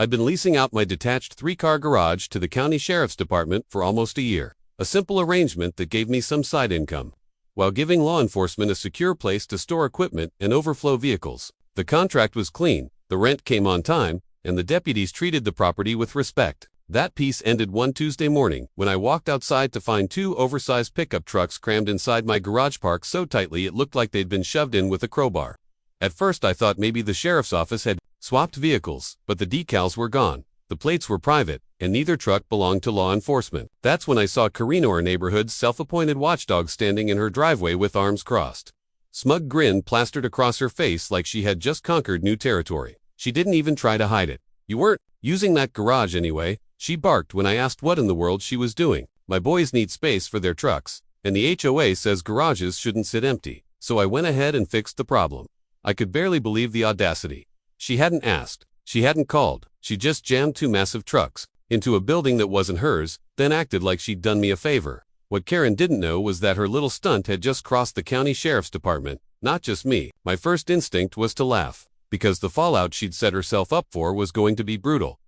I'd been leasing out my detached 3-car garage to the county sheriff's department for almost a year. A simple arrangement that gave me some side income, while giving law enforcement a secure place to store equipment and overflow vehicles. The contract was clean, the rent came on time, and the deputies treated the property with respect. That piece ended one Tuesday morning when I walked outside to find 2 oversized pickup trucks crammed inside my garage park so tightly it looked like they'd been shoved in with a crowbar. At first I thought maybe the sheriff's office had swapped vehicles, but the decals were gone. The plates were private, and neither truck belonged to law enforcement. That's when I saw Karina, our neighborhood's self-appointed watchdog, standing in her driveway with arms crossed. Smug grin plastered across her face like she had just conquered new territory. She didn't even try to hide it. "You weren't using that garage anyway," she barked when I asked what in the world she was doing. "My boys need space for their trucks, and the HOA says garages shouldn't sit empty, so I went ahead and fixed the problem." I could barely believe the audacity. She hadn't asked. She hadn't called. She just jammed 2 massive trucks into a building that wasn't hers, then acted like she'd done me a favor. What Karen didn't know was that her little stunt had just crossed the county sheriff's department, not just me. My first instinct was to laugh, because the fallout she'd set herself up for was going to be brutal.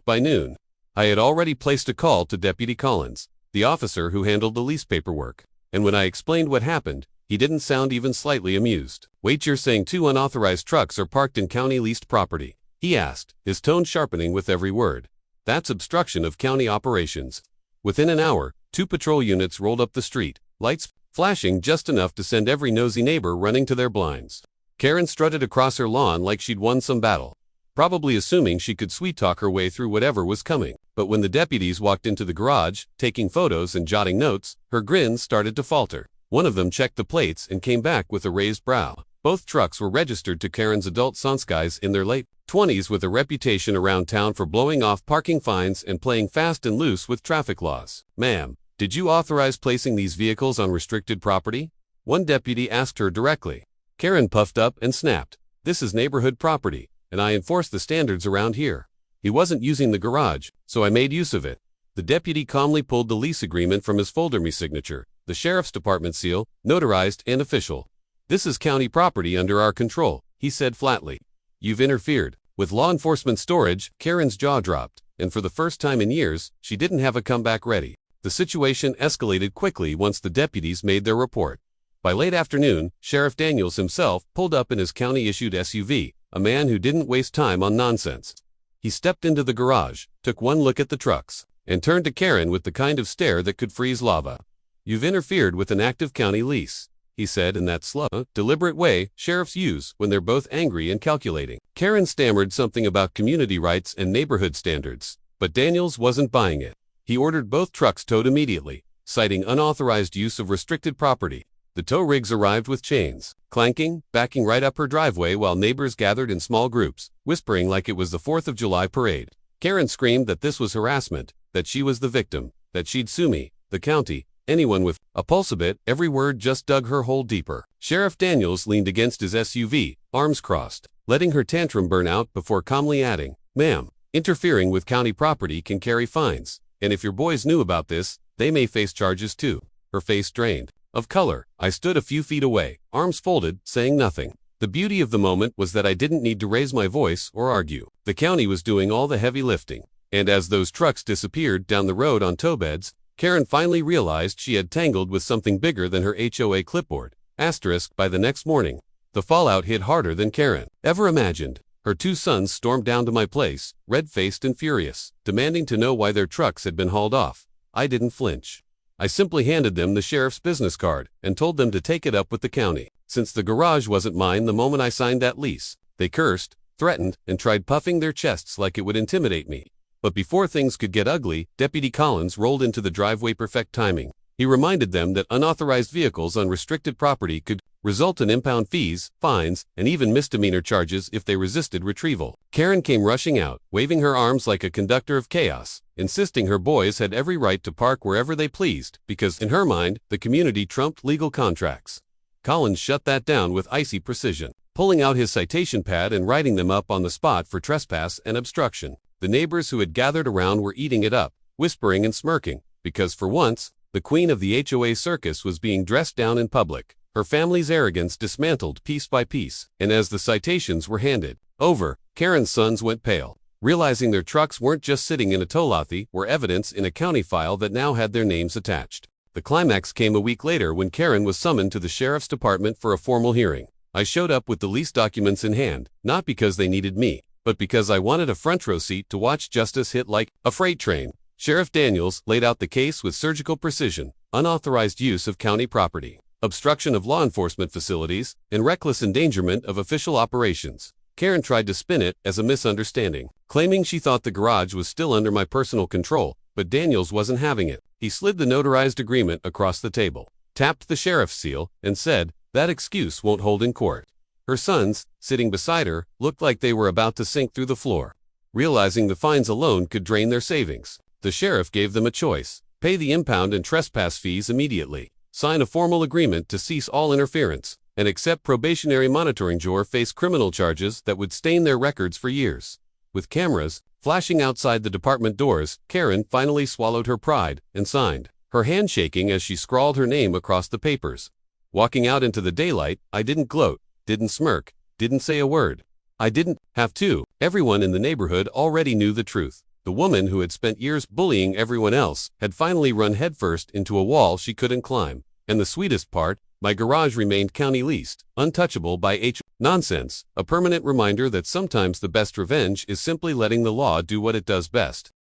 By noon, I had already placed a call to Deputy Collins, the officer who handled the lease paperwork, and when I explained what happened, he didn't sound even slightly amused. "Wait, you're saying 2 unauthorized trucks are parked in county-leased property?" he asked, his tone sharpening with every word. "That's obstruction of county operations." Within an hour, 2 patrol units rolled up the street, lights flashing just enough to send every nosy neighbor running to their blinds. Karen strutted across her lawn like she'd won some battle, probably assuming she could sweet-talk her way through whatever was coming. But when the deputies walked into the garage, taking photos and jotting notes, her grin started to falter. One of them checked the plates and came back with a raised brow. Both trucks were registered to Karen's adult sons, guys in their late 20s with a reputation around town for blowing off parking fines and playing fast and loose with traffic laws. "Ma'am, did you authorize placing these vehicles on restricted property?" one deputy asked her directly. Karen puffed up and snapped, "This is neighborhood property, and I enforce the standards around here. He wasn't using the garage, so I made use of it." The deputy calmly pulled the lease agreement from his folder signature, the sheriff's department seal, notarized and official. "This is county property under our control," he said flatly. "You've interfered with law enforcement storage." Karen's jaw dropped, and for the first time in years, she didn't have a comeback ready. The situation escalated quickly once the deputies made their report. By late afternoon, Sheriff Daniels himself pulled up in his county-issued SUV, a man who didn't waste time on nonsense. He stepped into the garage, took one look at the trucks, and turned to Karen with the kind of stare that could freeze lava. "You've interfered with an active county lease," he said in that slow, deliberate way sheriffs use when they're both angry and calculating. Karen stammered something about community rights and neighborhood standards, but Daniels wasn't buying it. He ordered both trucks towed immediately, citing unauthorized use of restricted property. The tow rigs arrived with chains, clanking, backing right up her driveway while neighbors gathered in small groups, whispering like it was the 4th of July parade. Karen screamed that this was harassment, that she was the victim, that she'd sue me, the county, anyone with a pulse a bit. Every word just dug her hole deeper. Sheriff Daniels leaned against his SUV, arms crossed, letting her tantrum burn out before calmly adding, "Ma'am, interfering with county property can carry fines, and if your boys knew about this, they may face charges too." Her face drained of color. I stood a few feet away, arms folded, saying nothing. The beauty of the moment was that I didn't need to raise my voice or argue. The county was doing all the heavy lifting. And as those trucks disappeared down the road on tow beds, Karen finally realized she had tangled with something bigger than her HOA clipboard. By the next morning, the fallout hit harder than Karen ever imagined. Her 2 sons stormed down to my place, red-faced and furious, demanding to know why their trucks had been hauled off. I didn't flinch. I simply handed them the sheriff's business card and told them to take it up with the county, since the garage wasn't mine the moment I signed that lease. They cursed, threatened, and tried puffing their chests like it would intimidate me. But before things could get ugly, Deputy Collins rolled into the driveway, perfect timing. He reminded them that unauthorized vehicles on restricted property could result in impound fees, fines, and even misdemeanor charges if they resisted retrieval. Karen came rushing out, waving her arms like a conductor of chaos, insisting her boys had every right to park wherever they pleased, because, in her mind, the community trumped legal contracts. Collins shut that down with icy precision, pulling out his citation pad and writing them up on the spot for trespass and obstruction. The neighbors who had gathered around were eating it up, whispering and smirking, because for once, the queen of the HOA circus was being dressed down in public. Her family's arrogance dismantled piece by piece, and as the citations were handed over, Karen's sons went pale. realizing their trucks weren't just sitting in a tolothy were evidence in a county file that now had their names attached. The climax came a week later when Karen was summoned to the sheriff's department for a formal hearing. I showed up with the lease documents in hand, not because they needed me, but because I wanted a front row seat to watch justice hit like a freight train. Sheriff Daniels laid out the case with surgical precision: unauthorized use of county property, obstruction of law enforcement facilities, and reckless endangerment of official operations. Karen tried to spin it as a misunderstanding, claiming she thought the garage was still under my personal control, but Daniels wasn't having it. He slid the notarized agreement across the table, tapped the sheriff's seal, and said, "That excuse won't hold in court." Her sons, sitting beside her, looked like they were about to sink through the floor, realizing the fines alone could drain their savings. The sheriff gave them a choice: pay the impound and trespass fees immediately, sign a formal agreement to cease all interference, and accept probationary monitoring or face criminal charges that would stain their records for years. With cameras flashing outside the department doors, Karen finally swallowed her pride and signed, her hand shaking as she scrawled her name across the papers. Walking out into the daylight, I didn't gloat, didn't smirk, didn't say a word. I didn't have to. Everyone in the neighborhood already knew the truth. The woman who had spent years bullying everyone else had finally run headfirst into a wall she couldn't climb. And the sweetest part, my garage remained county leased, untouchable by HOA. Nonsense, a permanent reminder that sometimes the best revenge is simply letting the law do what it does best.